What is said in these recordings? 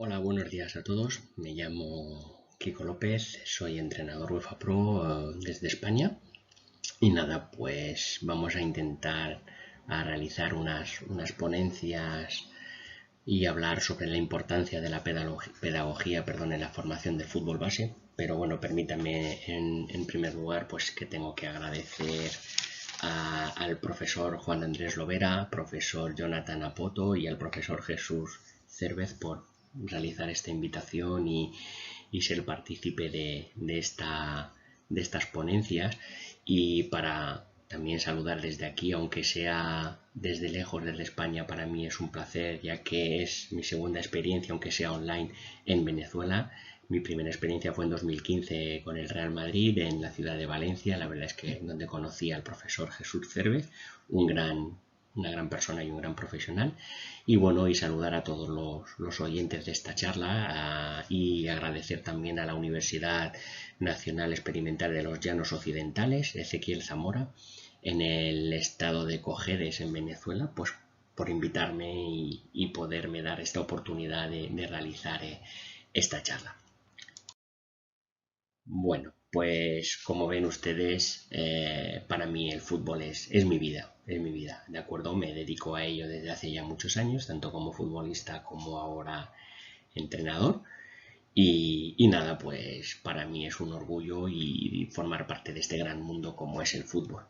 Hola, buenos días a todos. Me llamo Kiko López, soy entrenador UEFA Pro desde España. Y nada, pues vamos a intentar realizar unas ponencias y hablar sobre la importancia de la pedagogía, en la formación del fútbol base. Pero bueno, permítanme en primer lugar pues que tengo que agradecer al profesor Juan Andrés Lovera, profesor Jonathan Apoto y al profesor Jesús Cervez por realizar esta invitación y ser partícipe de estas ponencias, y para también saludar desde aquí, aunque sea desde lejos, desde España. Para mí es un placer, ya que es mi segunda experiencia, aunque sea online, en Venezuela. Mi primera experiencia fue en 2015 con el Real Madrid en la ciudad de Valencia. La verdad es que donde conocí al profesor Jesús Cervez, una gran persona y un gran profesional. Y bueno, y saludar a todos los oyentes de esta charla, y agradecer también a la Universidad Nacional Experimental de los Llanos Occidentales, Ezequiel Zamora, en el estado de Cojedes, en Venezuela, pues por invitarme y poderme dar esta oportunidad de realizar esta charla. Bueno, pues como ven ustedes, para mí el fútbol es mi vida, ¿de acuerdo? Me dedico a ello desde hace ya muchos años, tanto como futbolista como ahora entrenador. Y nada, pues para mí es un orgullo y formar parte de este gran mundo como es el fútbol.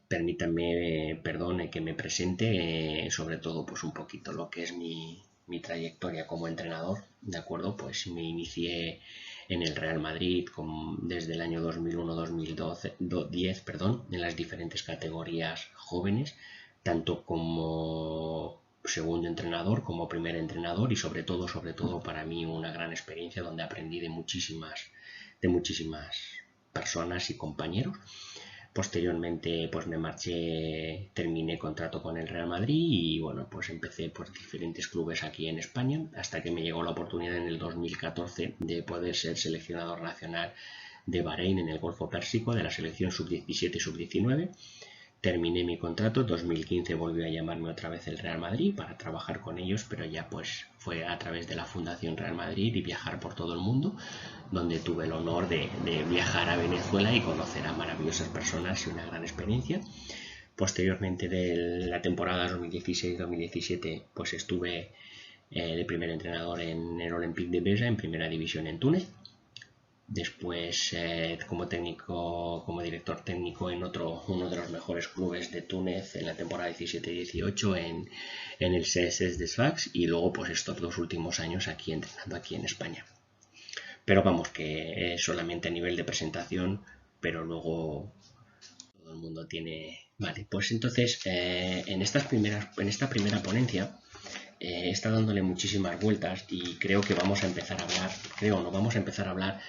Permítanme, perdone que me presente, sobre todo pues un poquito lo que es mi trayectoria como entrenador, ¿de acuerdo? Pues me inicié en el Real Madrid desde el año 2001-2010, en las diferentes categorías jóvenes, tanto como segundo entrenador como primer entrenador, y sobre todo para mí una gran experiencia donde aprendí de muchísimas personas y compañeros. Posteriormente pues me marché, terminé contrato con el Real Madrid y bueno, pues empecé por diferentes clubes aquí en España hasta que me llegó la oportunidad en el 2014 de poder ser seleccionador nacional de Bahrein en el Golfo Pérsico, de la selección sub-17 y sub-19. Terminé mi contrato, 2015 volvió a llamarme otra vez el Real Madrid para trabajar con ellos, pero ya pues fue a través de la Fundación Real Madrid y viajar por todo el mundo, donde tuve el honor de viajar a Venezuela y conocer a maravillosas personas y una gran experiencia. Posteriormente de la temporada 2016-2017 pues estuve de primer entrenador en el Olympique de Beja, en primera división en Túnez. Después como técnico, como director técnico en uno de los mejores clubes de Túnez en la temporada 17-18 en el CSS de Sfax, y luego pues estos 2 últimos años aquí entrenando aquí en España. Pero vamos, que solamente a nivel de presentación, pero luego todo el mundo tiene... Vale, pues entonces en esta primera ponencia está dándole muchísimas vueltas y creo que vamos a empezar a hablar, vamos a empezar a hablar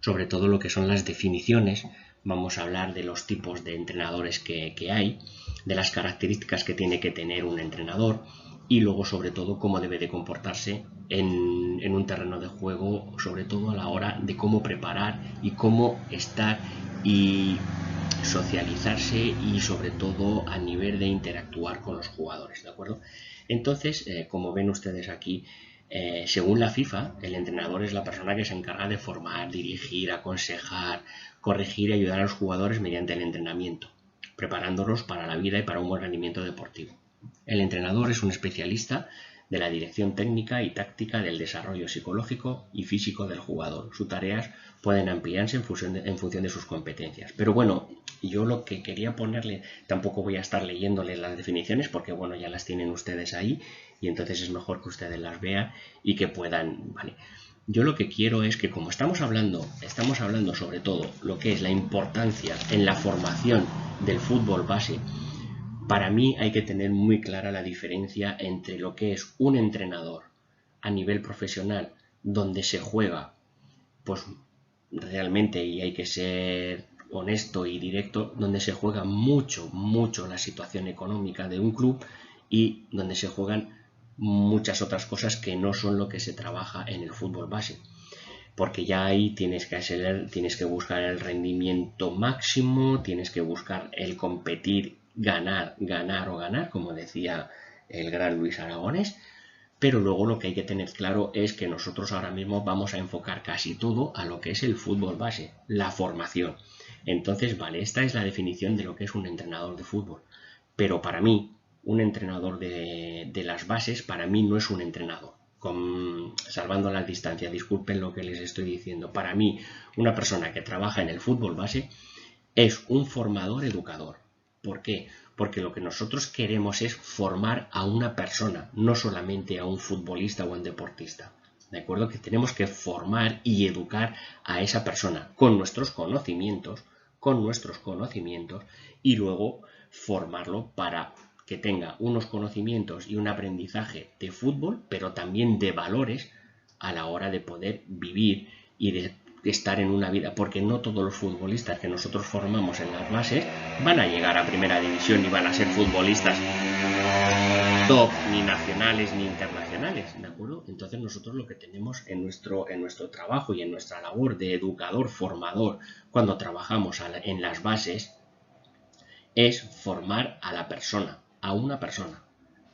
sobre todo lo que son las definiciones. Vamos a hablar de los tipos de entrenadores que hay, de las características que tiene que tener un entrenador, y luego sobre todo cómo debe de comportarse en un terreno de juego, sobre todo a la hora de cómo preparar y cómo estar y socializarse, y sobre todo a nivel de interactuar con los jugadores, ¿de acuerdo? Entonces, como ven ustedes aquí, según la FIFA, el entrenador es la persona que se encarga de formar, dirigir, aconsejar, corregir y ayudar a los jugadores mediante el entrenamiento, preparándolos para la vida y para un buen rendimiento deportivo. El entrenador es un especialista de la dirección técnica y táctica del desarrollo psicológico y físico del jugador. Sus tareas pueden ampliarse en función de sus competencias. Pero bueno, yo lo que quería ponerle, tampoco voy a estar leyéndoles las definiciones porque bueno, ya las tienen ustedes ahí, y entonces es mejor que ustedes las vean y que puedan, ¿vale? Yo lo que quiero es que, como estamos hablando sobre todo lo que es la importancia en la formación del fútbol base. Para mí hay que tener muy clara la diferencia entre lo que es un entrenador a nivel profesional, donde se juega, pues realmente, y hay que ser honesto y directo, donde se juega mucho la situación económica de un club, y donde se juegan muchas otras cosas que no son lo que se trabaja en el fútbol base, porque ya ahí tienes que buscar el rendimiento máximo, tienes que buscar el competir, ganar, como decía el gran Luis Aragonés. pero luego lo que hay que tener claro es que nosotros ahora mismo vamos a enfocar casi todo a lo que es el fútbol base, la formación. Entonces, vale, esta es la definición de lo que es un entrenador de fútbol, pero para mí, un entrenador de las bases, para mí no es un entrenador. Salvando las distancias, disculpen lo que les estoy diciendo, para mí una persona que trabaja en el fútbol base es un formador educador. ¿Por qué? Porque lo que nosotros queremos es formar a una persona, no solamente a un futbolista o a un deportista. ¿De acuerdo? Que tenemos que formar y educar a esa persona con nuestros conocimientos y luego formarlo para que tenga unos conocimientos y un aprendizaje de fútbol, pero también de valores a la hora de poder vivir y de estar en una vida, porque no todos los futbolistas que nosotros formamos en las bases van a llegar a primera división y van a ser futbolistas top, ni nacionales ni internacionales, ¿de acuerdo? Entonces nosotros lo que tenemos en nuestro trabajo y en nuestra labor de educador, formador, cuando trabajamos en las bases, es formar a la persona, a una persona,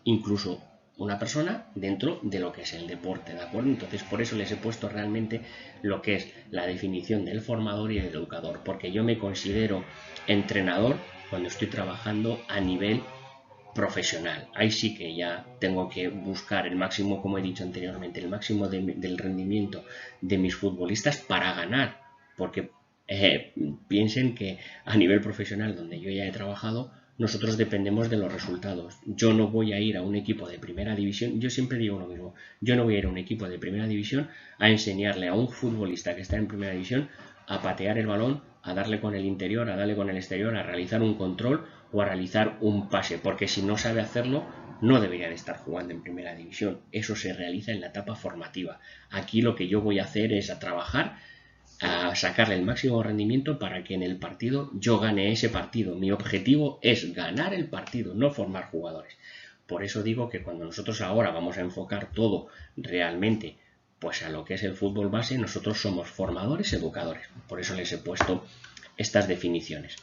incluso una persona dentro de lo que es el deporte, ¿de acuerdo? Entonces por eso les he puesto realmente lo que es la definición del formador y el educador, porque yo me considero entrenador cuando estoy trabajando a nivel profesional. Ahí sí que ya tengo que buscar el máximo, como he dicho anteriormente, el máximo del rendimiento de mis futbolistas para ganar, porque piensen que a nivel profesional, donde yo ya he trabajado, nosotros dependemos de los resultados. Yo no voy a ir a un equipo de primera división, yo siempre digo lo mismo, yo no voy a ir a un equipo de primera división a enseñarle a un futbolista que está en primera división a patear el balón, a darle con el interior, a darle con el exterior, a realizar un control o a realizar un pase, porque si no sabe hacerlo, no debería de estar jugando en primera división. Eso se realiza en la etapa formativa. Aquí lo que yo voy a hacer es a trabajar, a sacarle el máximo rendimiento para que en el partido yo gane ese partido. Mi objetivo es ganar el partido, no formar jugadores. Por eso digo que cuando nosotros ahora vamos a enfocar todo realmente pues a lo que es el fútbol base, nosotros somos formadores, educadores. Por eso les he puesto estas definiciones.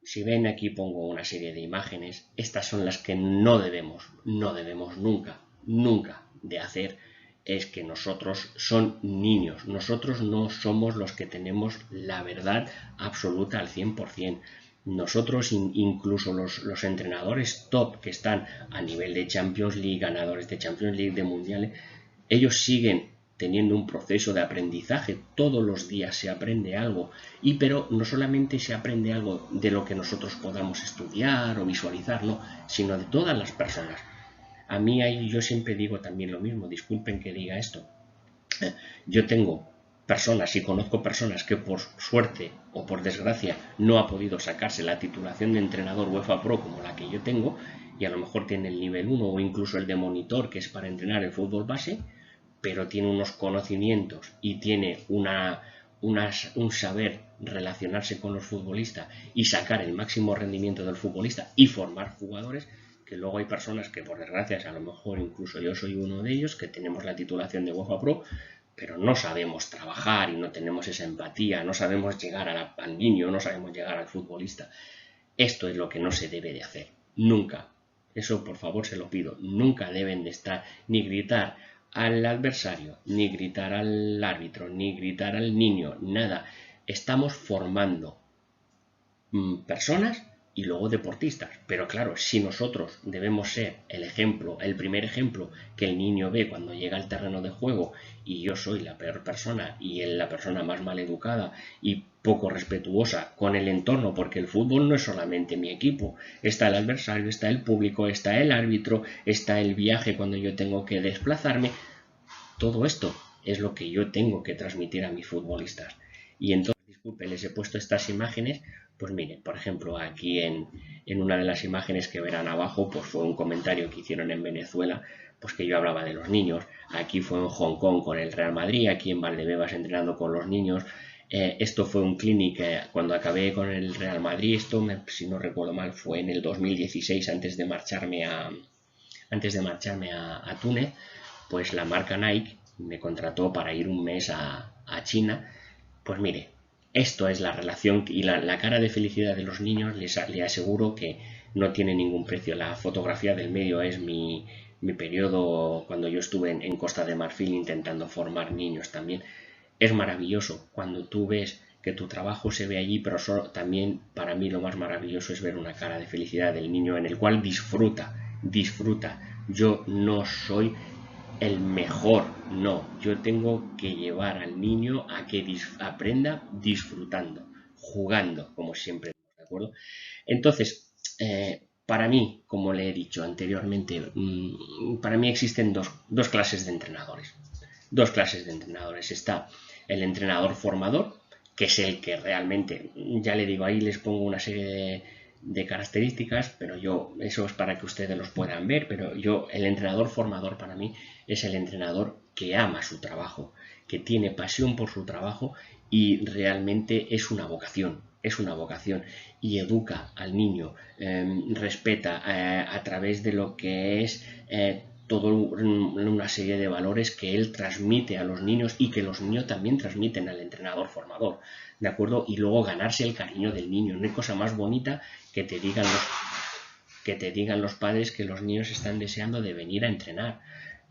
Si ven, aquí pongo una serie de imágenes. Estas son las que no debemos nunca de hacer. Es que nosotros son niños. Nosotros no somos los que tenemos la verdad absoluta al 100%. Nosotros, incluso los entrenadores top que están a nivel de Champions League, ganadores de Champions League, de mundiales, ellos siguen teniendo un proceso de aprendizaje. Todos los días se aprende algo, pero no solamente se aprende algo de lo que nosotros podamos estudiar o visualizar, no, sino de todas las personas. A mí yo siempre digo también lo mismo, disculpen que diga esto. Yo tengo personas y conozco personas que por suerte o por desgracia no ha podido sacarse la titulación de entrenador UEFA Pro como la que yo tengo, y a lo mejor tiene el nivel 1 o incluso el de monitor, que es para entrenar el fútbol base, pero tiene unos conocimientos y tiene un saber relacionarse con los futbolistas y sacar el máximo rendimiento del futbolista y formar jugadores, que luego hay personas que por desgracia, a lo mejor incluso yo soy uno de ellos, que tenemos la titulación de UEFA Pro, pero no sabemos trabajar y no tenemos esa empatía, no sabemos llegar al niño, no sabemos llegar al futbolista. Esto es lo que no se debe de hacer, nunca. Eso por favor se lo pido, nunca deben de estar ni gritar al adversario, ni gritar al árbitro, ni gritar al niño, nada. Estamos formando personas y luego deportistas. Pero claro, si nosotros debemos ser el ejemplo, el primer ejemplo que el niño ve cuando llega al terreno de juego, y yo soy la peor persona y él la persona más mal educada y poco respetuosa con el entorno, porque el fútbol no es solamente mi equipo, está el adversario, está el público, está el árbitro, está el viaje cuando yo tengo que desplazarme. Todo esto es lo que yo tengo que transmitir a mis futbolistas. Y entonces, disculpen, les he puesto estas imágenes. Pues miren, por ejemplo, aquí en una de las imágenes que verán abajo, pues fue un comentario que hicieron en Venezuela, pues que yo hablaba de los niños. Aquí fue en Hong Kong con el Real Madrid, aquí en Valdebebas entrenando con los niños. Esto fue un clinic cuando acabé con el Real Madrid. Esto, si no recuerdo mal, fue en el 2016, antes de marcharme a Túnez. Pues la marca Nike me contrató para ir un mes a China. Pues mire, esto es la relación y la cara de felicidad de los niños. Les aseguro que no tiene ningún precio. La fotografía del medio es mi mi periodo cuando yo estuve en Costa de Marfil intentando formar niños también. Es maravilloso cuando tú ves que tu trabajo se ve allí, pero también para mí lo más maravilloso es ver una cara de felicidad del niño en el cual disfruta. Yo no soy el mejor, no, yo tengo que llevar al niño a que aprenda disfrutando, jugando, como siempre, ¿de acuerdo? Entonces, para mí, como le he dicho anteriormente, para mí existen dos clases de entrenadores. Dos clases de entrenadores. Está el entrenador formador, que es el que realmente, ya le digo, ahí les pongo una serie de características, pero eso es para que ustedes los puedan ver, pero el entrenador formador para mí es el entrenador que ama su trabajo, que tiene pasión por su trabajo y realmente es una vocación y educa al niño, respeta a través de lo que es toda una serie de valores que él transmite a los niños y que los niños también transmiten al entrenador formador, ¿de acuerdo? Y luego ganarse el cariño del niño. No hay cosa más bonita que te digan los padres que los niños están deseando de venir a entrenar.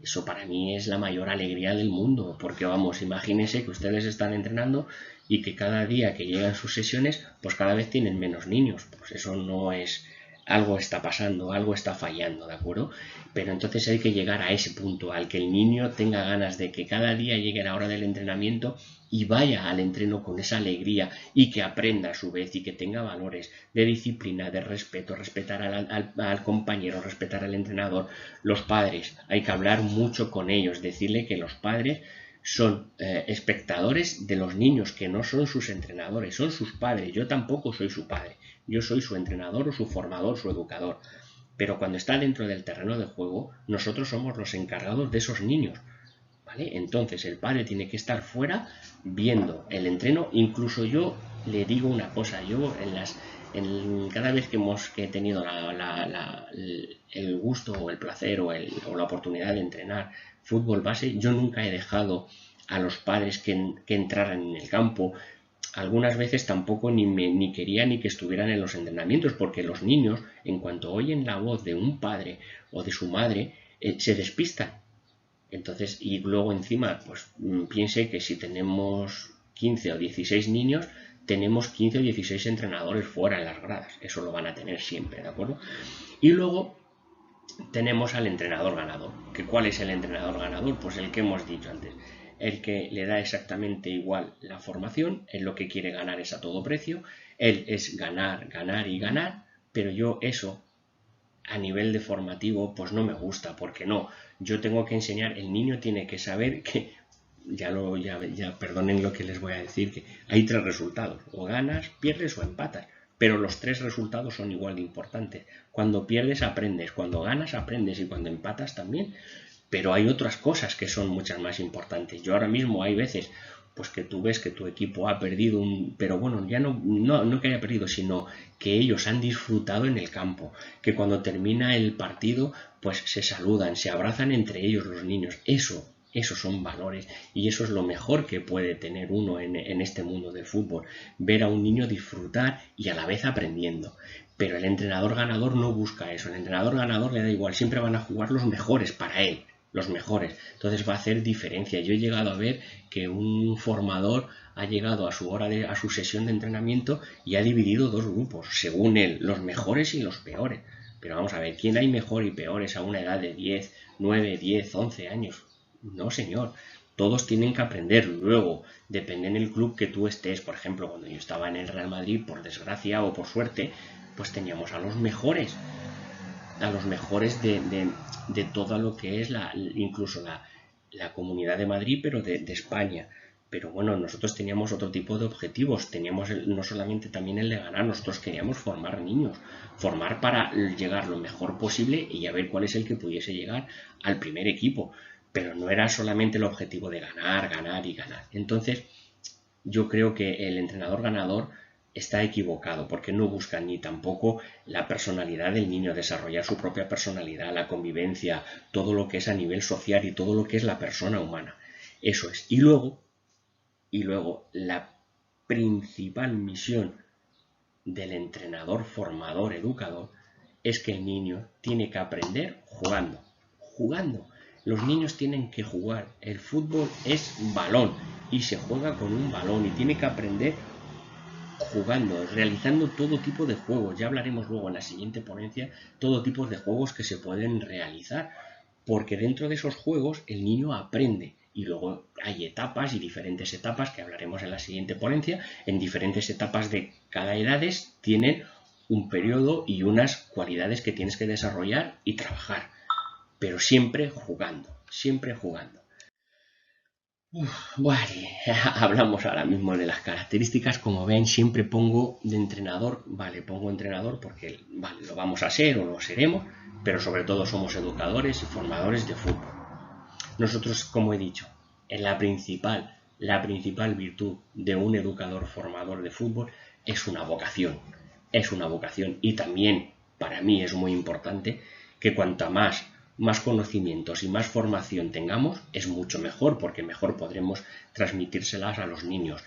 Eso para mí es la mayor alegría del mundo, porque vamos, imagínense que ustedes están entrenando y que cada día que llegan sus sesiones, pues cada vez tienen menos niños. Pues eso no es, algo está pasando, algo está fallando, ¿de acuerdo? Pero entonces hay que llegar a ese punto, al que el niño tenga ganas de que cada día llegue la hora del entrenamiento y vaya al entreno con esa alegría y que aprenda a su vez y que tenga valores de disciplina, de respeto, respetar al compañero, respetar al entrenador. Los padres, hay que hablar mucho con ellos, decirle que los padres son espectadores de los niños, que no son sus entrenadores, son sus padres. Yo tampoco soy su padre, yo soy su entrenador o su formador, su educador. Pero cuando está dentro del terreno de juego, nosotros somos los encargados de esos niños. ¿Vale? Entonces el padre tiene que estar fuera viendo el entreno. Incluso yo le digo una cosa, yo cada vez que he tenido el gusto o el placer o la oportunidad de entrenar fútbol base, yo nunca he dejado a los padres que entraran en el campo. Algunas veces tampoco ni quería ni que estuvieran en los entrenamientos, porque los niños, en cuanto oyen la voz de un padre o de su madre, se despistan. Entonces, y luego encima, pues piense que si tenemos 15 o 16 niños, tenemos 15 o 16 entrenadores fuera en las gradas. Eso lo van a tener siempre, ¿de acuerdo? Y luego tenemos al entrenador ganador. ¿Cuál es el entrenador ganador? Pues el que hemos dicho antes. El que le da exactamente igual la formación, él lo que quiere ganar es a todo precio, él es ganar, ganar y ganar, pero yo eso a nivel de formativo pues no me gusta, porque no, yo tengo que enseñar, el niño tiene que saber que, ya perdonen lo que les voy a decir, que hay tres resultados, o ganas, pierdes o empatas, pero los tres resultados son igual de importantes. Cuando pierdes aprendes, cuando ganas aprendes y cuando empatas también, pero hay otras cosas que son muchas más importantes. Yo ahora mismo hay veces pues que tú ves que tu equipo ha perdido pero bueno, ya no que haya perdido, sino que ellos han disfrutado en el campo, que cuando termina el partido pues se saludan, se abrazan entre ellos los niños. Esos son valores y eso es lo mejor que puede tener uno en este mundo del fútbol, ver a un niño disfrutar y a la vez aprendiendo. Pero el entrenador ganador no busca eso, el entrenador ganador le da igual, siempre van a jugar los mejores para él, los mejores. Entonces va a hacer diferencia. Yo he llegado a ver que un formador ha llegado a su sesión de entrenamiento y ha dividido dos grupos, según él, los mejores y los peores. Pero vamos a ver, ¿quién hay mejor y peores a una edad de 10, 9, 10, 11 años? No, señor. Todos tienen que aprender. Luego, depende en el club que tú estés. Por ejemplo, cuando yo estaba en el Real Madrid, por desgracia o por suerte, pues teníamos a los mejores de todo lo que es incluso la Comunidad de Madrid, pero de España. Pero bueno, nosotros teníamos otro tipo de objetivos, teníamos no solamente también el de ganar, nosotros queríamos formar niños, formar para llegar lo mejor posible y a ver cuál es el que pudiese llegar al primer equipo, pero no era solamente el objetivo de ganar, ganar y ganar. Entonces, yo creo que el entrenador ganador está equivocado porque no busca ni tampoco la personalidad del niño, desarrollar su propia personalidad, la convivencia, todo lo que es a nivel social y todo lo que es la persona humana. Eso es. Y luego la principal misión del entrenador, formador, educador, es que el niño tiene que aprender jugando. jugando. Los niños tienen que jugar. El fútbol es balón y se juega con un balón y tiene que aprender jugando, realizando todo tipo de juegos. Ya hablaremos luego en la siguiente ponencia todo tipo de juegos que se pueden realizar, porque dentro de esos juegos el niño aprende. Y luego hay etapas y diferentes etapas que hablaremos en la siguiente ponencia. En diferentes etapas de cada edades tienen un periodo y unas cualidades que tienes que desarrollar y trabajar, pero siempre jugando, siempre jugando. Vale, hablamos ahora mismo de las características. Como ven, siempre pongo de entrenador, vale, pongo entrenador porque vale, lo vamos a ser o lo seremos, pero sobre todo somos educadores y formadores de fútbol. Nosotros, como he dicho, en la principal virtud de un educador formador de fútbol es una vocación. Es una vocación, y también para mí es muy importante que cuanta más conocimientos y más formación tengamos, es mucho mejor, porque mejor podremos transmitírselas a los niños,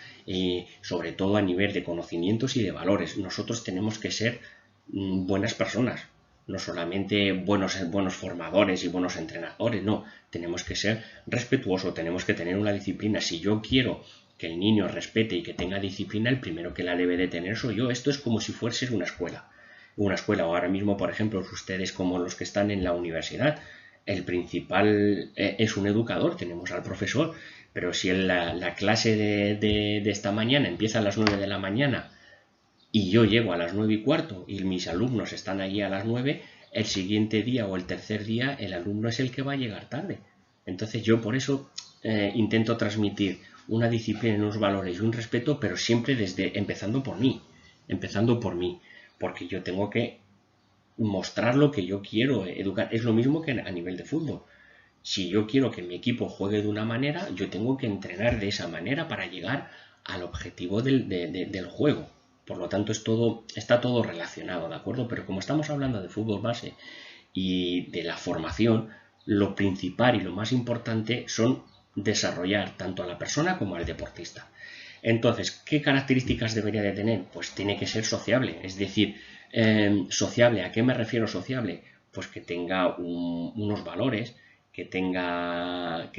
sobre todo a nivel de conocimientos y de valores. Nosotros tenemos que ser buenas personas, no solamente buenos formadores y buenos entrenadores, no, tenemos que ser respetuosos, tenemos que tener una disciplina. Si yo quiero que el niño respete y que tenga disciplina, el primero que la debe de tener soy yo. Esto es como si fuese una escuela. O ahora mismo, por ejemplo, ustedes como los que están en la universidad, el principal es un educador, tenemos al profesor, pero si la clase de esta mañana empieza a las 9 de la mañana y yo llego a las 9:15 y mis alumnos están allí a las 9, el siguiente día o el tercer día el alumno es el que va a llegar tarde. Entonces yo por eso intento transmitir una disciplina, unos valores y un respeto, pero siempre empezando por mí, porque yo tengo que mostrar lo que yo quiero educar. Es lo mismo que a nivel de fútbol. Si yo quiero que mi equipo juegue de una manera, yo tengo que entrenar de esa manera para llegar al objetivo del juego. Por lo tanto, está todo relacionado, ¿de acuerdo? Pero como estamos hablando de fútbol base y de la formación, lo principal y lo más importante son desarrollar tanto a la persona como al deportista. Entonces, ¿qué características debería de tener? Pues tiene que ser sociable, es decir, sociable. ¿A qué me refiero sociable? Pues que tenga unos valores, que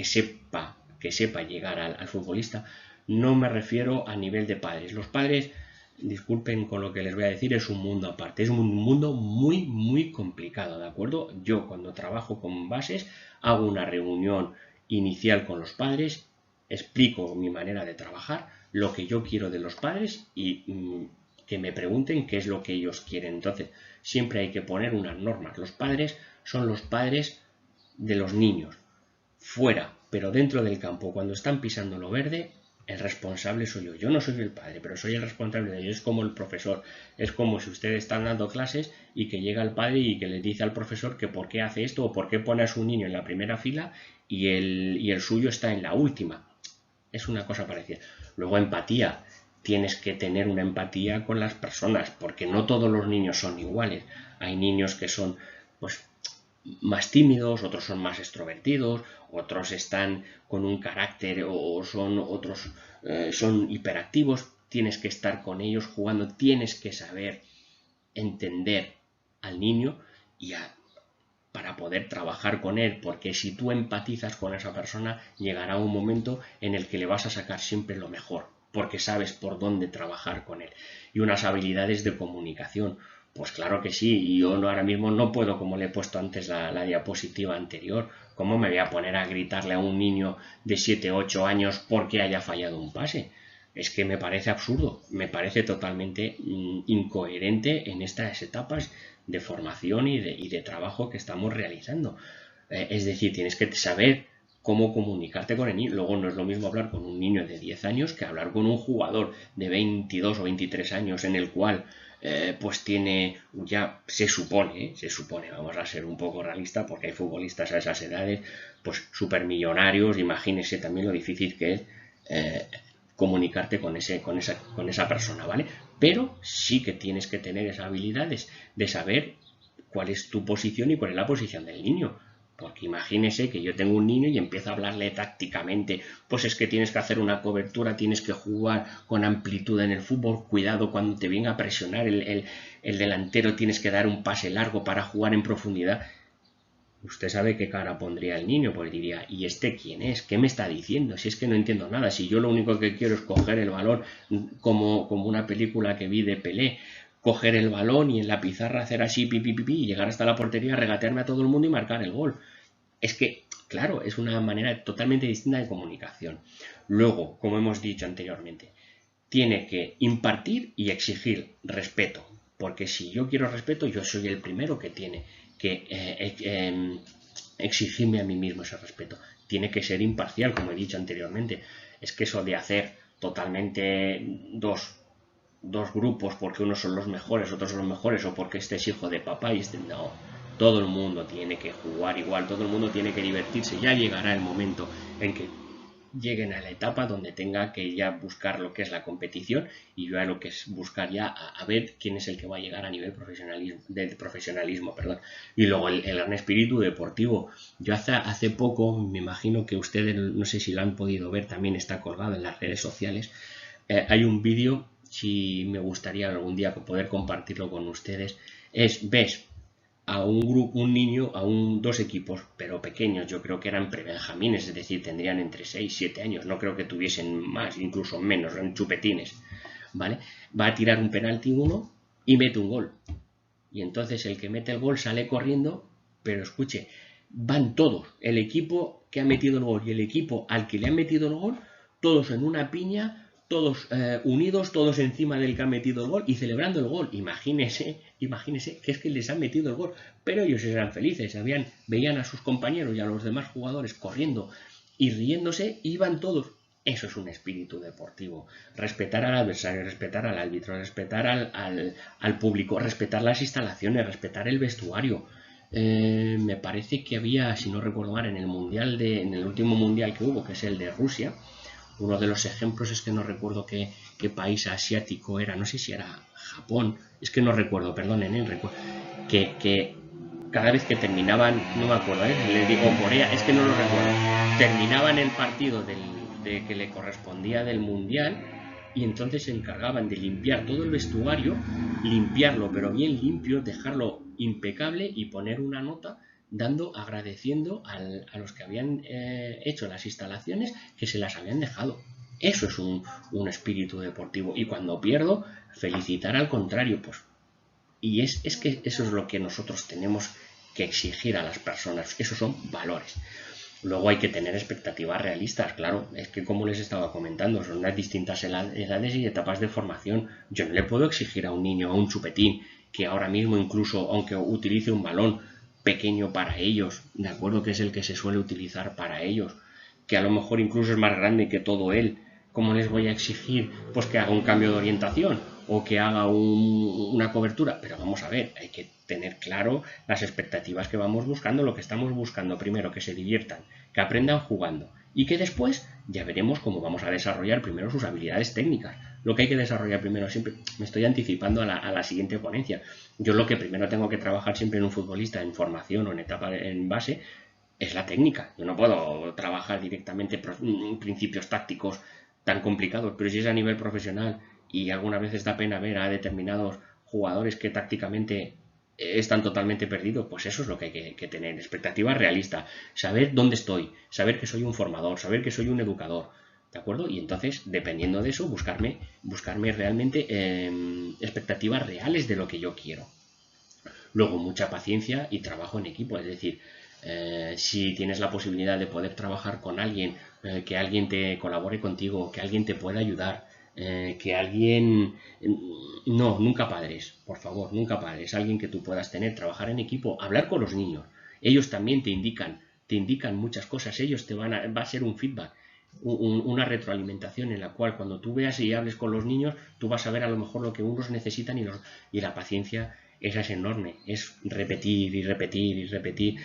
sepa llegar al futbolista. No me refiero a nivel de padres. Los padres, disculpen con lo que les voy a decir, es un mundo aparte, es un mundo muy, muy complicado, ¿de acuerdo? Yo cuando trabajo con bases hago una reunión inicial con los padres, explico mi manera de trabajar, lo que yo quiero de los padres y que me pregunten qué es lo que ellos quieren. Entonces, siempre hay que poner unas normas. Los padres son los padres de los niños, fuera, pero dentro del campo, cuando están pisando lo verde, el responsable soy yo. Yo no soy el padre, pero soy el responsable de ellos. Es como el profesor. Es como si ustedes están dando clases y que llega el padre y que le dice al profesor que por qué hace esto o por qué pone a su niño en la primera fila y el suyo está en la última. Es una cosa parecida. Luego, empatía. Tienes que tener una empatía con las personas, porque no todos los niños son iguales. Hay niños que son pues más tímidos, otros son más extrovertidos, otros están con un carácter o son hiperactivos. Tienes que estar con ellos jugando, tienes que saber entender al niño para poder trabajar con él, porque si tú empatizas con esa persona, llegará un momento en el que le vas a sacar siempre lo mejor, porque sabes por dónde trabajar con él. Y unas habilidades de comunicación, pues claro que sí, y yo ahora mismo no puedo, como le he puesto antes la diapositiva anterior, ¿cómo me voy a poner a gritarle a un niño de 7, 8 años porque haya fallado un pase? Es que me parece absurdo, me parece totalmente incoherente en estas etapas de formación y de trabajo que estamos realizando. Es decir, tienes que saber cómo comunicarte con el niño. Luego no es lo mismo hablar con un niño de 10 años que hablar con un jugador de 22 o 23 años en el cual pues tiene, ya se supone, vamos a ser un poco realistas, porque hay futbolistas a esas edades pues supermillonarios. Imagínese también lo difícil que es comunicarte con esa persona, ¿vale? Pero sí que tienes que tener esas habilidades de saber cuál es tu posición y cuál es la posición del niño. Porque imagínese que yo tengo un niño y empiezo a hablarle tácticamente, pues es que tienes que hacer una cobertura, tienes que jugar con amplitud en el fútbol, cuidado cuando te venga a presionar el delantero, tienes que dar un pase largo para jugar en profundidad. usted sabe qué cara pondría el niño, pues diría, ¿y este quién es? ¿Qué me está diciendo? Si es que no entiendo nada, si yo lo único que quiero es coger el balón como una película que vi de Pelé, coger el balón y en la pizarra hacer así, pi, y llegar hasta la portería, regatearme a todo el mundo y marcar el gol. Es que, claro, es una manera totalmente distinta de comunicación. Luego, como hemos dicho anteriormente, tiene que impartir y exigir respeto, porque si yo quiero respeto, yo soy el primero que tiene que exigirme a mí mismo ese respeto. Tiene que ser imparcial, como he dicho anteriormente. Es que eso de hacer totalmente dos grupos porque unos son los mejores, otros son los mejores, o porque este es hijo de papá y este no. Todo el mundo tiene que jugar igual, todo el mundo tiene que divertirse. Ya llegará el momento en que lleguen a la etapa donde tenga que ya buscar lo que es la competición y yo a lo que es buscar ya a ver quién es el que va a llegar a nivel profesionalismo, perdón. Y luego el gran espíritu deportivo. Yo hace poco, me imagino que ustedes, no sé si lo han podido ver, también está colgado en las redes sociales, hay un vídeo, si me gustaría algún día poder compartirlo con ustedes, ves a un grupo, un niño, dos equipos, pero pequeños, yo creo que eran prebenjamines, es decir, tendrían entre 6 y 7 años, no creo que tuviesen más, incluso menos, eran chupetines, ¿vale? Va a tirar un penalti uno y mete un gol. Y entonces el que mete el gol sale corriendo, pero escuche, van todos, el equipo que ha metido el gol y el equipo al que le han metido el gol, todos en una piña, todos unidos, todos encima del que ha metido el gol y celebrando el gol. Imagínese que es que les han metido el gol, pero ellos eran felices, veían a sus compañeros y a los demás jugadores corriendo y riéndose, iban todos. Eso es un espíritu deportivo. Respetar al adversario, respetar al árbitro, respetar al público, respetar las instalaciones, respetar el vestuario. Me parece que había, si no recuerdo mal, en el último mundial que hubo, que es el de Rusia, uno de los ejemplos es que no recuerdo qué país asiático era, no sé si era Japón, es que no recuerdo, perdonen, que cada vez que terminaban, no me acuerdo, le digo Corea, es que no lo recuerdo, terminaban el partido de que le correspondía del mundial y entonces se encargaban de limpiar todo el vestuario, limpiarlo pero bien limpio, dejarlo impecable y poner una nota agradeciendo a los que habían hecho las instalaciones que se las habían dejado. Eso es un espíritu deportivo. Y cuando pierdo, felicitar al contrario, pues. Y es que eso es lo que nosotros tenemos que exigir a las personas. Esos son valores. Luego hay que tener expectativas realistas, claro. Es que como les estaba comentando, son unas distintas edades y etapas de formación. Yo no le puedo exigir a un niño, a un chupetín, que ahora mismo incluso, aunque utilice un balón pequeño para ellos, de acuerdo, que es el que se suele utilizar para ellos, que a lo mejor incluso es más grande que todo él, ¿cómo les voy a exigir pues que haga un cambio de orientación o que haga una cobertura? Pero vamos a ver, hay que tener claro las expectativas que vamos buscando, lo que estamos buscando primero, que se diviertan, que aprendan jugando y que después ya veremos cómo vamos a desarrollar primero sus habilidades técnicas. Lo que hay que desarrollar primero, siempre me estoy anticipando a la siguiente ponencia. Yo lo que primero tengo que trabajar siempre en un futbolista en formación o en etapa en base es la técnica. Yo no puedo trabajar directamente principios tácticos tan complicados, pero si es a nivel profesional y algunas veces da pena ver a determinados jugadores que tácticamente están totalmente perdidos, pues eso es lo que hay que tener, expectativas realistas, saber dónde estoy, saber que soy un formador, saber que soy un educador, ¿de acuerdo? Y entonces, dependiendo de eso, buscarme realmente expectativas reales de lo que yo quiero. Luego, mucha paciencia y trabajo en equipo, es decir, si tienes la posibilidad de poder trabajar con alguien, que alguien te colabore contigo, que alguien te pueda ayudar, que alguien... No, nunca padres, por favor, nunca padres. Alguien que tú puedas tener, trabajar en equipo, hablar con los niños. Ellos también te indican muchas cosas, ellos va a ser un feedback, una retroalimentación en la cual cuando tú veas y hables con los niños, tú vas a ver a lo mejor lo que unos necesitan y la paciencia esa es enorme, es repetir y repetir y repetir.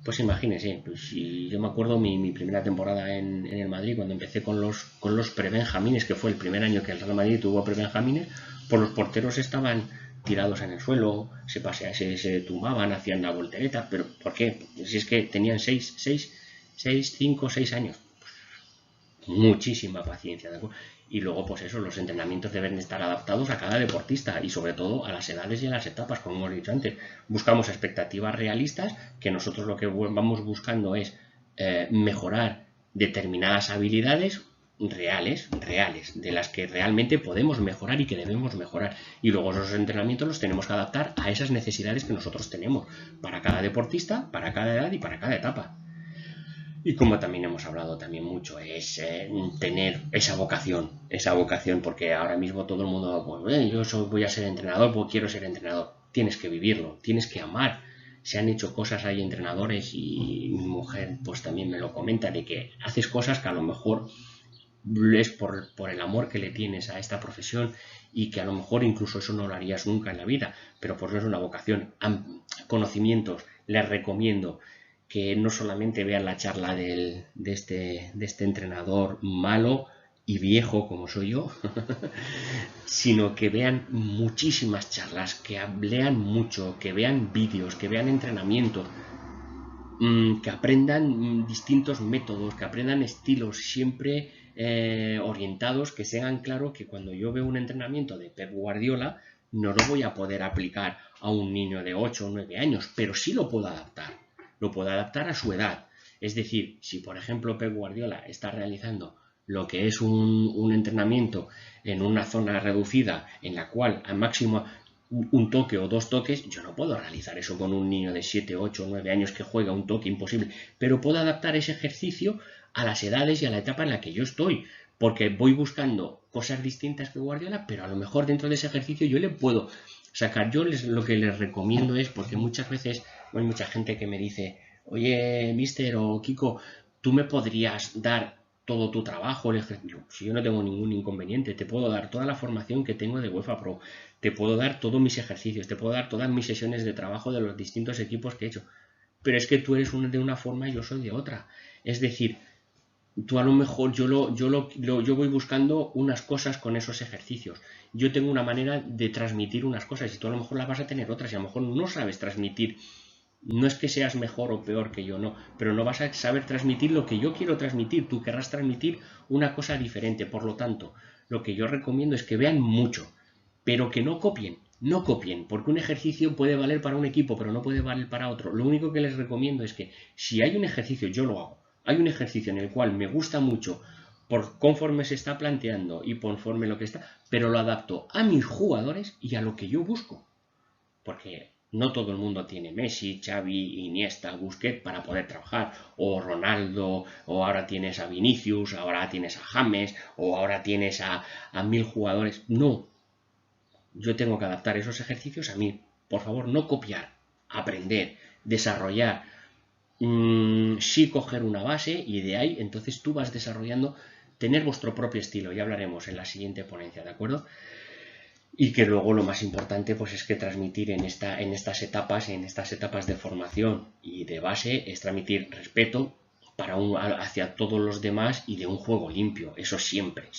Pues imagínense, pues si yo me acuerdo mi primera temporada en el Madrid, cuando empecé con los prebenjamines, que fue el primer año que el Real Madrid tuvo prebenjamines, pues los porteros estaban tirados en el suelo, se tumbaban, hacían la voltereta, pero ¿por qué? Si es que tenían 5, 6 años. muchísima paciencia, ¿de acuerdo? Y luego, pues eso, los entrenamientos deben estar adaptados a cada deportista y sobre todo a las edades y a las etapas, como hemos dicho antes. Buscamos expectativas realistas, que nosotros lo que vamos buscando es mejorar determinadas habilidades reales, de las que realmente podemos mejorar y que debemos mejorar. Y luego esos entrenamientos los tenemos que adaptar a esas necesidades que nosotros tenemos, para cada deportista, para cada edad y para cada etapa. Y como también hemos hablado también mucho, es tener esa vocación, porque ahora mismo todo el mundo, pues, voy a ser entrenador, pues quiero ser entrenador. Tienes que vivirlo, tienes que amar. Se han hecho cosas, hay entrenadores y mi mujer pues también me lo comenta, de que haces cosas que a lo mejor es por el amor que le tienes a esta profesión y que a lo mejor incluso eso no lo harías nunca en la vida, pero por eso es una vocación. Conocimientos, les recomiendo que no solamente vean la charla de este entrenador malo y viejo como soy yo, sino que vean muchísimas charlas, que lean mucho, que vean vídeos, que vean entrenamientos, que aprendan distintos métodos, que aprendan estilos siempre orientados, que sean claro que cuando yo veo un entrenamiento de Pep Guardiola no lo voy a poder aplicar a un niño de 8 o 9 años, pero sí lo puedo adaptar a su edad. Es decir, si por ejemplo Pep Guardiola está realizando lo que es un entrenamiento en una zona reducida en la cual al máximo un toque o dos toques, yo no puedo realizar eso con un niño de 7, 8 o 9 años que juega un toque, imposible, pero puedo adaptar ese ejercicio a las edades y a la etapa en la que yo estoy, porque voy buscando cosas distintas que Guardiola, pero a lo mejor dentro de ese ejercicio yo le puedo sacar. Lo que les recomiendo es, porque muchas veces hay mucha gente que me dice, oye, mister o Kiko, ¿tú me podrías dar todo tu trabajo? Si yo no tengo ningún inconveniente, te puedo dar toda la formación que tengo de UEFA Pro, te puedo dar todos mis ejercicios, te puedo dar todas mis sesiones de trabajo de los distintos equipos que he hecho, pero es que tú eres de una forma y yo soy de otra. Es decir, tú a lo mejor yo voy buscando unas cosas con esos ejercicios. Yo tengo una manera de transmitir unas cosas y tú a lo mejor las vas a tener otras y a lo mejor no sabes transmitir. No es que seas mejor o peor que yo, no, pero no vas a saber transmitir lo que yo quiero transmitir. Tú querrás transmitir una cosa diferente. Por lo tanto, lo que yo recomiendo es que vean mucho, pero que no copien, porque un ejercicio puede valer para un equipo, pero no puede valer para otro. Lo único que les recomiendo es que si hay un ejercicio, yo lo hago, hay un ejercicio en el cual me gusta mucho por conforme se está planteando y conforme lo que está, pero lo adapto a mis jugadores y a lo que yo busco. Porque no todo el mundo tiene Messi, Xavi, Iniesta, Busquets para poder trabajar, o Ronaldo, o ahora tienes a Vinicius, ahora tienes a James, o ahora tienes a 1000 jugadores. No, yo tengo que adaptar esos ejercicios a mí. Por favor, no copiar, aprender, desarrollar. Sí coger una base y de ahí entonces tú vas desarrollando, tener vuestro propio estilo. Ya hablaremos en la siguiente ponencia, ¿de acuerdo? Y que luego lo más importante pues es que transmitir en estas etapas de formación y de base es transmitir respeto hacia todos los demás y de un juego limpio. Eso siempre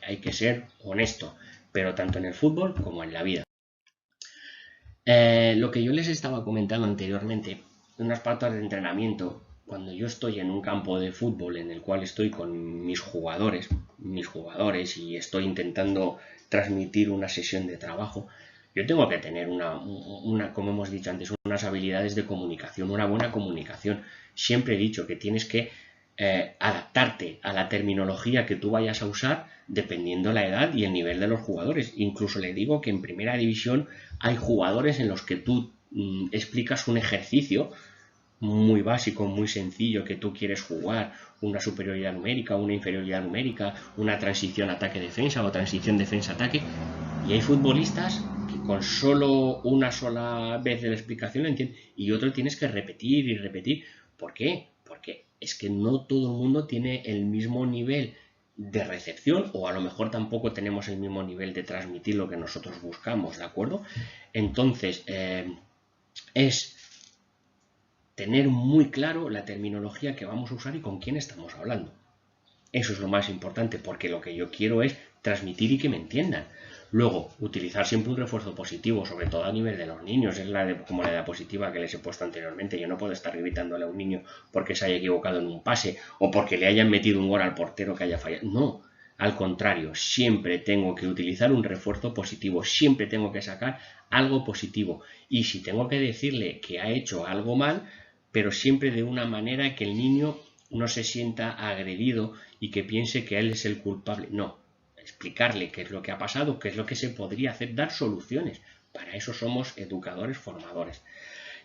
hay que ser honesto, pero tanto en el fútbol como en la vida. Lo que yo les estaba comentando anteriormente, unas pautas de entrenamiento, cuando yo estoy en un campo de fútbol en el cual estoy con mis jugadores y estoy intentando transmitir una sesión de trabajo, yo tengo que tener como hemos dicho antes, unas habilidades de comunicación, una buena comunicación. Siempre he dicho que tienes que adaptarte a la terminología que tú vayas a usar dependiendo la edad y el nivel de los jugadores. Incluso le digo que en primera división hay jugadores en los que tú explicas un ejercicio muy básico, muy sencillo que tú quieres jugar, una superioridad numérica, una inferioridad numérica, una transición ataque-defensa o transición defensa-ataque, y hay futbolistas que con solo una sola vez de la explicación lo entienden y otro tienes que repetir y repetir. ¿Por qué? Porque es que no todo el mundo tiene el mismo nivel de recepción o a lo mejor tampoco tenemos el mismo nivel de transmitir lo que nosotros buscamos, ¿de acuerdo? Entonces, es tener muy claro la terminología que vamos a usar y con quién estamos hablando. Eso es lo más importante, porque lo que yo quiero es transmitir y que me entiendan. Luego, utilizar siempre un refuerzo positivo, sobre todo a nivel de los niños, es como la diapositiva que les he puesto anteriormente. Yo no puedo estar gritándole a un niño porque se haya equivocado en un pase o porque le hayan metido un gol al portero que haya fallado. No, al contrario, siempre tengo que utilizar un refuerzo positivo, siempre tengo que sacar algo positivo. Y si tengo que decirle que ha hecho algo mal, pero siempre de una manera que el niño no se sienta agredido y que piense que él es el culpable. No, explicarle qué es lo que ha pasado, qué es lo que se podría hacer, dar soluciones. Para eso somos educadores, formadores.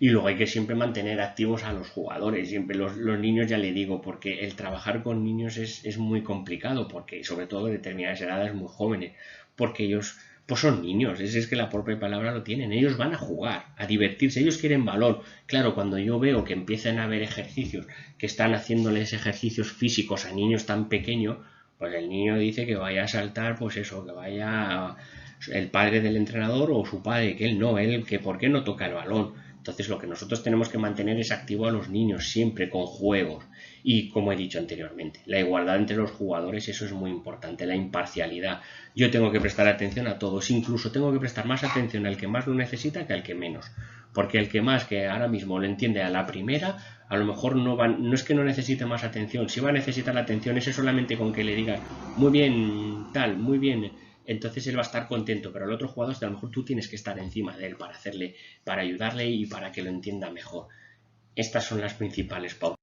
Y luego hay que siempre mantener activos a los jugadores, siempre los niños, ya le digo, porque el trabajar con niños es muy complicado, porque sobre todo de determinadas edades muy jóvenes, porque ellos pues son niños, es que la propia palabra lo tienen, ellos van a jugar, a divertirse, ellos quieren valor. Claro, cuando yo veo que empiezan a haber ejercicios, que están haciéndoles ejercicios físicos a niños tan pequeños, pues el niño dice que vaya a saltar, pues eso, que vaya el padre del entrenador o su padre, que él no, él que por qué no toca el balón. Entonces lo que nosotros tenemos que mantener es activo a los niños, siempre con juegos. Y como he dicho anteriormente, la igualdad entre los jugadores, eso es muy importante, la imparcialidad. Yo tengo que prestar atención a todos, incluso tengo que prestar más atención al que más lo necesita que al que menos. Porque el que más, que ahora mismo lo entiende a la primera, a lo mejor no es que no necesite más atención. Si va a necesitar la atención, es solamente con que le digas, muy bien, tal, muy bien, entonces él va a estar contento, pero el otro jugador, a lo mejor tú tienes que estar encima de él para ayudarle y para que lo entienda mejor. Estas son las principales pautas.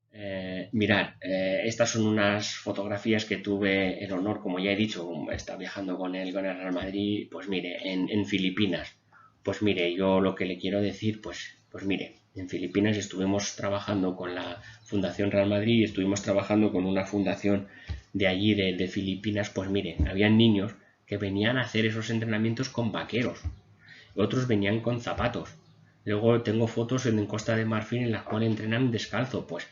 Mirad, estas son unas fotografías que tuve el honor, como ya he dicho, está viajando con el Real Madrid, pues mire, en Filipinas. Pues mire, yo lo que le quiero decir, pues mire, en Filipinas estuvimos trabajando con la Fundación Real Madrid y estuvimos trabajando con una fundación de allí, de Filipinas. Pues mire, habían niños que venían a hacer esos entrenamientos con vaqueros, otros venían con zapatos. Luego tengo fotos en Costa de Marfil en las cuales entrenan descalzo. Pues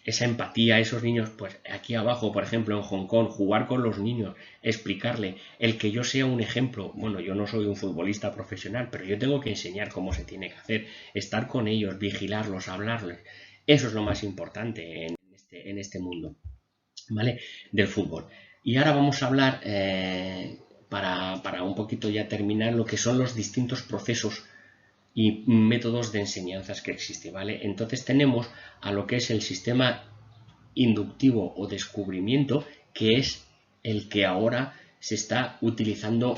esa empatía, esos niños, pues aquí abajo, por ejemplo, en Hong Kong, jugar con los niños, explicarle, el que yo sea un ejemplo. Bueno, yo no soy un futbolista profesional, pero yo tengo que enseñar cómo se tiene que hacer, estar con ellos, vigilarlos, hablarles. Eso es lo más importante en este mundo, ¿vale? Del fútbol. Y ahora vamos a hablar, para un poquito ya terminar, lo que son los distintos procesos y métodos de enseñanzas que existe, ¿vale? Entonces tenemos a lo que es el sistema inductivo o descubrimiento, que es el que ahora se está utilizando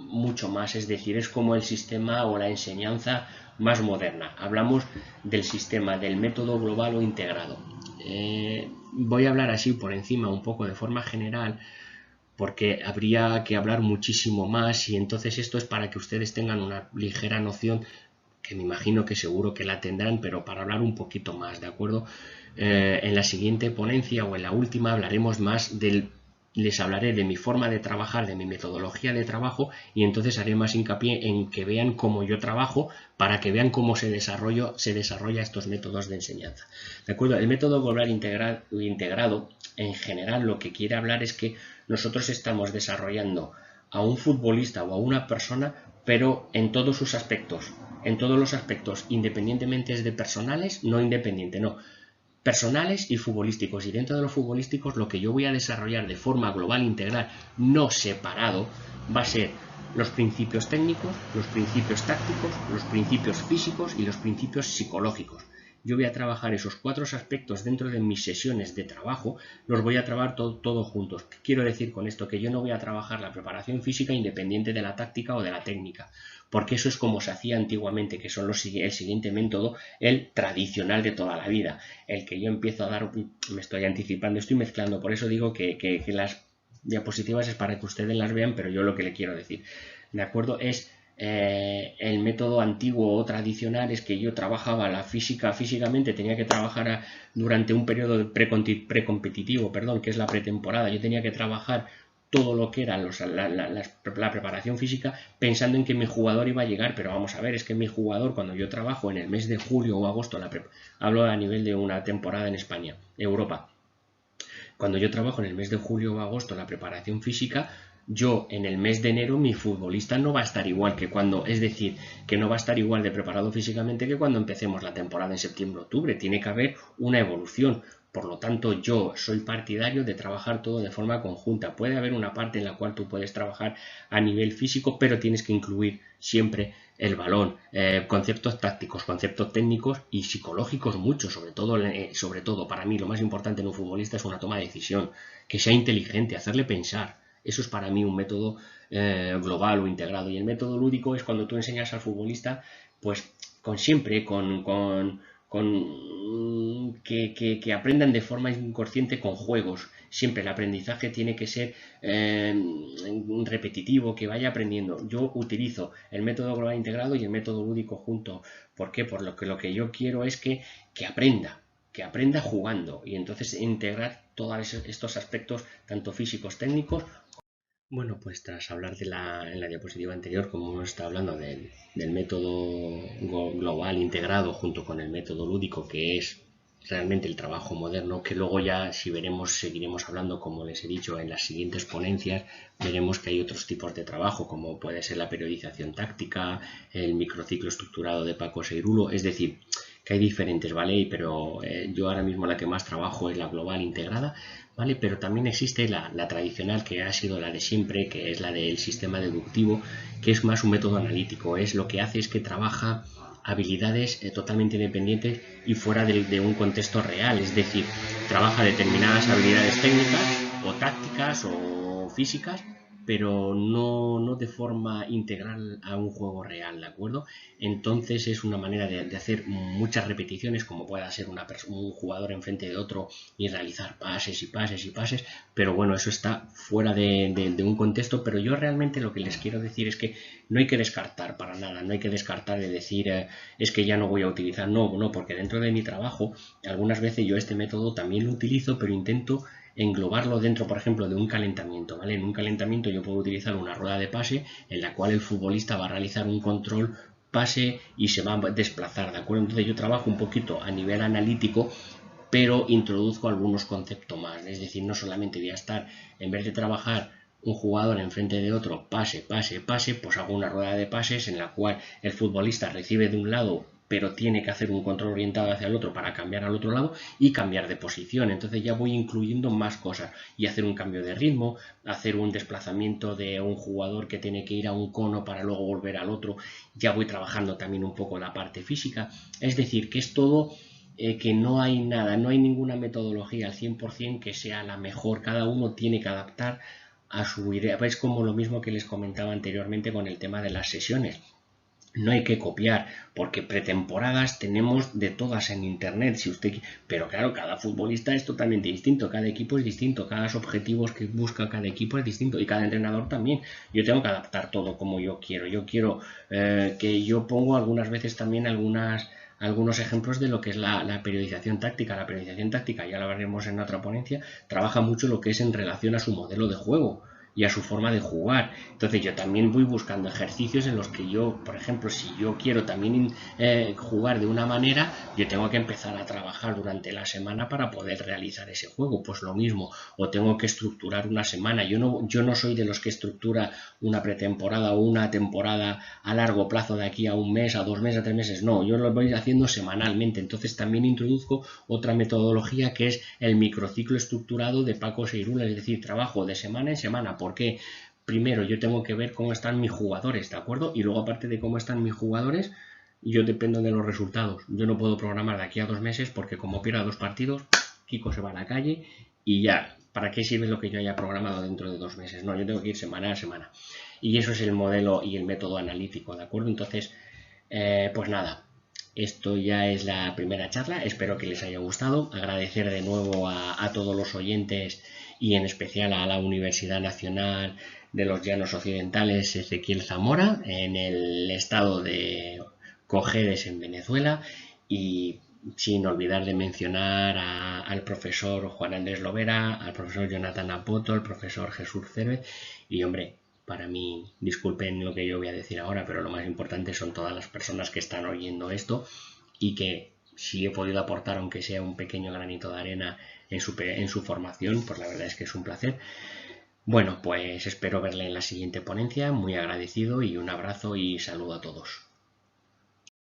mucho más, es decir, es como el sistema o la enseñanza más moderna. Hablamos del sistema del método global o integrado. Voy a hablar así por encima, un poco de forma general, porque habría que hablar muchísimo más, y entonces esto es para que ustedes tengan una ligera noción, que me imagino que seguro que la tendrán, pero para hablar un poquito más, ¿de acuerdo? En la siguiente ponencia o en la última hablaremos más les hablaré de mi forma de trabajar, de mi metodología de trabajo, y entonces haré más hincapié en que vean cómo yo trabajo, para que vean cómo se desarrolla estos métodos de enseñanza. ¿De acuerdo? El método global integrado, en general, lo que quiere hablar es que nosotros estamos desarrollando a un futbolista o a una persona, pero en todos sus aspectos, en todos los aspectos, independientemente de personales, no independiente, no, personales y futbolísticos. Y dentro de los futbolísticos, lo que yo voy a desarrollar de forma global, integral, no separado, va a ser los principios técnicos, los principios tácticos, los principios físicos y los principios psicológicos. Yo voy a trabajar esos 4 aspectos dentro de mis sesiones de trabajo, los voy a trabajar todos juntos. ¿Qué quiero decir con esto? Que yo no voy a trabajar la preparación física independiente de la táctica o de la técnica, porque eso es como se hacía antiguamente, que son el siguiente método, el tradicional de toda la vida. El que yo empiezo a dar, me estoy anticipando, estoy mezclando, por eso digo que las diapositivas es para que ustedes las vean, pero yo lo que le quiero decir, ¿de acuerdo? Es el método antiguo o tradicional, es que yo trabajaba la físicamente, tenía que trabajar durante un periodo precompetitivo, que es la pretemporada. Yo tenía que trabajar todo lo que era la preparación física, pensando en que mi jugador iba a llegar, pero vamos a ver, es que mi jugador, cuando yo trabajo en el mes de julio o agosto, hablo a nivel de una temporada en España, Europa, cuando yo trabajo en el mes de julio o agosto la preparación física, yo en el mes de enero mi futbolista no va a estar igual que cuando, es decir, que no va a estar igual de preparado físicamente que cuando empecemos la temporada en septiembre-octubre. Tiene que haber una evolución. Por lo tanto, yo soy partidario de trabajar todo de forma conjunta. Puede haber una parte en la cual tú puedes trabajar a nivel físico, pero tienes que incluir siempre el balón, conceptos tácticos, conceptos técnicos y psicológicos mucho, sobre todo para mí lo más importante en un futbolista es una toma de decisión, que sea inteligente, hacerle pensar. Eso es para mí un método global o integrado. Y el método lúdico es cuando tú enseñas al futbolista, pues que aprendan de forma inconsciente con juegos. Siempre el aprendizaje tiene que ser repetitivo, que vaya aprendiendo. Yo utilizo el método global integrado y el método lúdico junto. ¿Por qué? Por lo que yo quiero es que aprenda jugando y entonces integrar todos estos aspectos, tanto físicos, técnicos. Bueno, pues tras hablar en la diapositiva anterior, como hemos estado hablando del método global integrado junto con el método lúdico, que es realmente el trabajo moderno, que luego ya, si veremos, seguiremos hablando, como les he dicho, en las siguientes ponencias, veremos que hay otros tipos de trabajo, como puede ser la periodización táctica, el microciclo estructurado de Paco Seirulo, es decir, que hay diferentes, ¿vale? Pero yo ahora mismo la que más trabajo es la global integrada, ¿vale? Pero también existe la tradicional, que ha sido la de siempre, que es la del sistema deductivo, que es más un método analítico. Es lo que hace es que trabaja habilidades totalmente independientes y fuera de un contexto real, es decir, trabaja determinadas habilidades técnicas o tácticas o físicas, pero no de forma integral a un juego real, ¿de acuerdo? Entonces es una manera de hacer muchas repeticiones, como pueda ser un jugador enfrente de otro y realizar pases y pases y pases, pero bueno, eso está fuera de un contexto. Pero yo realmente lo que les quiero decir es que no hay que descartar para nada, no hay que descartar de decir es que ya no voy a utilizar, no, porque dentro de mi trabajo algunas veces yo este método también lo utilizo, pero intento englobarlo dentro, por ejemplo, de un calentamiento, ¿vale? En un calentamiento yo puedo utilizar una rueda de pase en la cual el futbolista va a realizar un control pase y se va a desplazar, ¿de acuerdo? Entonces yo trabajo un poquito a nivel analítico, pero introduzco algunos conceptos más, es decir, no solamente voy a estar, en vez de trabajar un jugador enfrente de otro, pase, pase, pase, pues hago una rueda de pases en la cual el futbolista recibe de un lado, pero tiene que hacer un control orientado hacia el otro para cambiar al otro lado y cambiar de posición. Entonces ya voy incluyendo más cosas y hacer un cambio de ritmo, hacer un desplazamiento de un jugador que tiene que ir a un cono para luego volver al otro. Ya voy trabajando también un poco la parte física. Es decir, que es todo que no hay nada, no hay ninguna metodología al 100% que sea la mejor. Cada uno tiene que adaptar a su idea. Es como lo mismo que les comentaba anteriormente con el tema de las sesiones. No hay que copiar, porque pretemporadas tenemos de todas en internet, si usted, pero claro, cada futbolista es totalmente distinto, cada equipo es distinto, cada objetivos que busca cada equipo es distinto y cada entrenador también. Yo tengo que adaptar todo como yo quiero. Yo quiero que yo pongo algunas veces también algunos ejemplos de lo que es la periodización táctica. La periodización táctica, ya la veremos en otra ponencia, trabaja mucho lo que es en relación a su modelo de juego y a su forma de jugar. Entonces yo también voy buscando ejercicios en los que yo, por ejemplo, si yo quiero también jugar de una manera, yo tengo que empezar a trabajar durante la semana para poder realizar ese juego. Pues lo mismo, o tengo que estructurar una semana. Yo no soy de los que estructura una pretemporada o una temporada a largo plazo, de aquí a un mes, a 2 meses, a 3 meses. No, yo lo voy haciendo semanalmente. Entonces también introduzco otra metodología, que es el microciclo estructurado de Paco Seirulo, es decir, trabajo de semana en semana. Porque primero yo tengo que ver cómo están mis jugadores, ¿de acuerdo? Y luego, aparte de cómo están mis jugadores, yo dependo de los resultados. Yo no puedo programar de aquí a 2 meses, porque como pierda 2 partidos, Kiko se va a la calle y ya. ¿Para qué sirve lo que yo haya programado dentro de 2 meses? No, yo tengo que ir semana a semana. Y eso es el modelo y el método analítico, ¿de acuerdo? Entonces, pues nada, esto ya es la primera charla. Espero que les haya gustado. Agradecer de nuevo a todos los oyentes y en especial a la Universidad Nacional de los Llanos Occidentales Ezequiel Zamora, en el estado de Cojedes, en Venezuela, y sin olvidar de mencionar al profesor Juan Andrés Lovera, al profesor Jonathan Apoto, al profesor Jesús Cérvez. Y hombre, para mí, disculpen lo que yo voy a decir ahora, pero lo más importante son todas las personas que están oyendo esto, y que si he podido aportar, aunque sea un pequeño granito de arena en su formación, pues la verdad es que es un placer. Bueno, pues espero verle en la siguiente ponencia, muy agradecido, y un abrazo y saludo a todos.